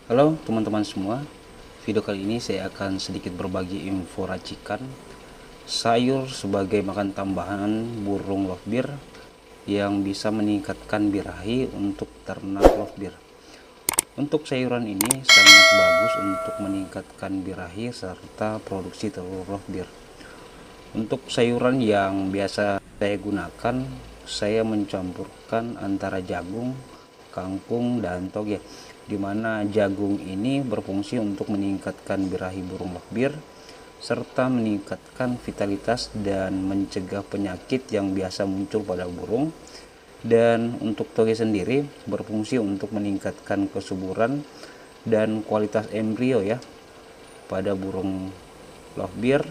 Halo teman-teman semua, video kali ini saya akan sedikit berbagi info racikan sayur sebagai makan tambahan burung lovebird yang bisa meningkatkan birahi untuk ternak lovebird. Untuk sayuran ini sangat bagus untuk meningkatkan birahi serta produksi telur lovebird. Untuk sayuran yang biasa saya gunakan, saya mencampurkan antara jagung, kangkung, dan toge, di mana jagung ini berfungsi untuk meningkatkan birahi burung lovebird serta meningkatkan vitalitas dan mencegah penyakit yang biasa muncul pada burung. Dan untuk toge sendiri berfungsi untuk meningkatkan kesuburan dan kualitas embrio ya pada burung lovebird,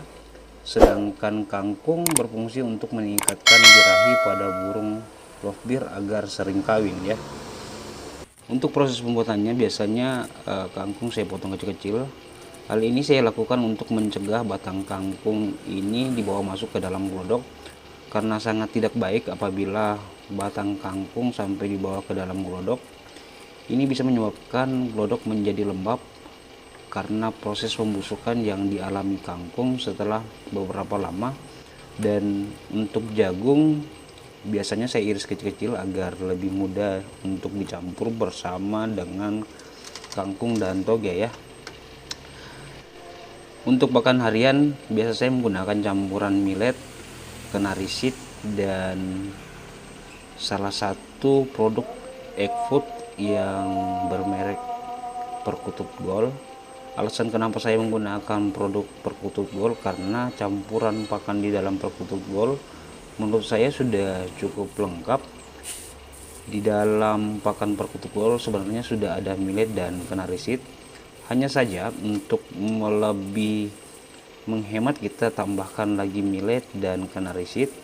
sedangkan kangkung berfungsi untuk meningkatkan birahi pada burung lovebird agar sering kawin ya. Untuk proses pembuatannya biasanya kangkung saya potong kecil-kecil. Hal ini saya lakukan untuk mencegah batang kangkung ini dibawa masuk ke dalam glodok, karena sangat tidak baik apabila batang kangkung sampai dibawa ke dalam glodok. Ini bisa menyebabkan glodok menjadi lembab karena proses pembusukan yang dialami kangkung setelah beberapa lama. Dan untuk jagung biasanya saya iris kecil-kecil agar lebih mudah untuk dicampur bersama dengan kangkung dan toge ya. Untuk pakan harian biasa saya menggunakan campuran millet, canary seed, dan salah satu produk egg food yang bermerek Perkutut Gold. Alasan kenapa saya menggunakan produk Perkutut Gold karena campuran pakan di dalam Perkutut Gold menurut saya sudah cukup lengkap. Di dalam pakan Perkutut Gold sebenarnya sudah ada millet dan canary seed. Hanya saja untuk lebih menghemat kita tambahkan lagi millet dan canary seed.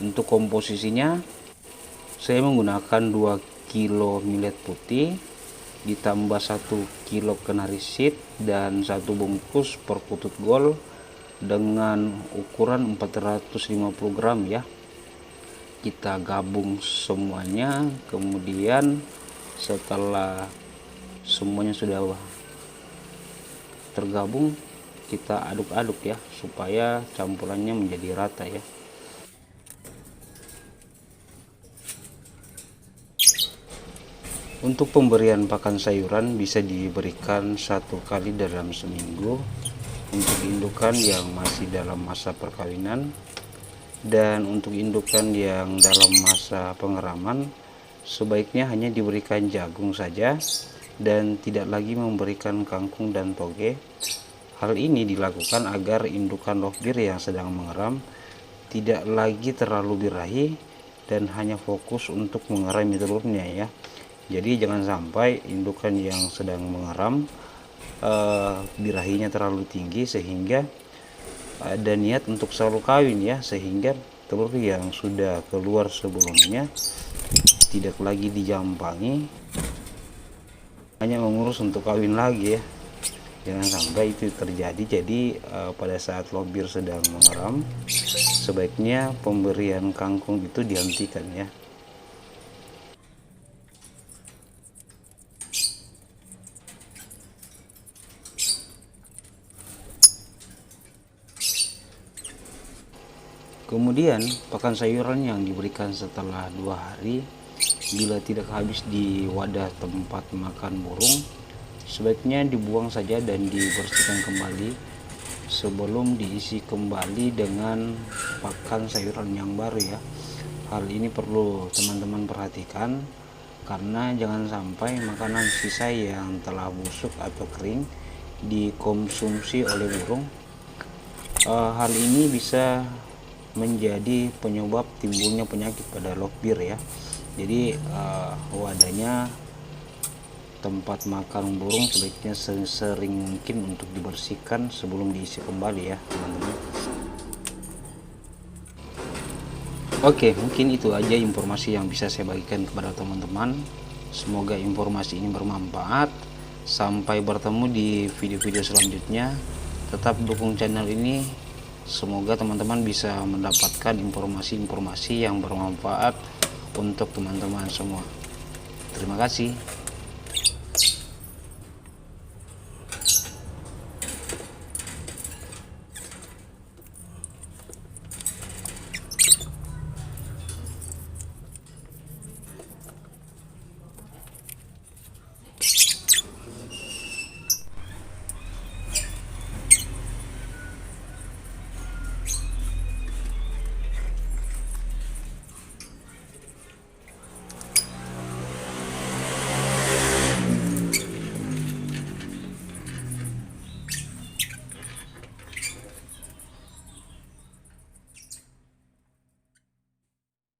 Untuk komposisinya saya menggunakan 2 kilo millet putih ditambah 1 kilo canary seed dan 1 bungkus Perkutut Gold dengan ukuran 450 gram ya. Kita gabung semuanya, kemudian setelah semuanya sudah tergabung kita aduk-aduk ya supaya campurannya menjadi rata ya. Untuk pemberian pakan sayuran bisa diberikan 1 kali dalam seminggu untuk indukan yang masih dalam masa perkawinan, dan untuk indukan yang dalam masa pengeraman sebaiknya hanya diberikan jagung saja dan tidak lagi memberikan kangkung dan toge. Hal ini dilakukan agar indukan lovebird yang sedang mengeram tidak lagi terlalu birahi dan hanya fokus untuk mengerami telurnya ya. Jadi jangan sampai indukan yang sedang mengeram birahinya terlalu tinggi sehingga ada niat untuk selalu kawin ya, sehingga telur yang sudah keluar sebelumnya tidak lagi dijampangi, hanya mengurus untuk kawin lagi ya. Jangan sampai itu terjadi. Jadi pada saat lovebird sedang mengeram sebaiknya pemberian kangkung itu dihentikan ya. Kemudian pakan sayuran yang diberikan setelah 2 hari bila tidak habis di wadah tempat makan burung, sebaiknya dibuang saja dan dibersihkan kembali sebelum diisi kembali dengan pakan sayuran yang baru ya. Hal ini perlu teman-teman perhatikan karena jangan sampai makanan sisa yang telah busuk atau kering dikonsumsi oleh burung. Hal ini bisa menjadi penyebab timbulnya penyakit pada lovebird ya. Jadi wadahnya, tempat makan burung sebaiknya sering mungkin untuk dibersihkan sebelum diisi kembali ya teman-teman. Oke, mungkin itu aja informasi yang bisa saya bagikan kepada teman-teman. Semoga informasi ini bermanfaat. Sampai bertemu di video-video selanjutnya. Tetap dukung channel ini. Semoga teman-teman bisa mendapatkan informasi-informasi yang bermanfaat untuk teman-teman semua. Terima kasih.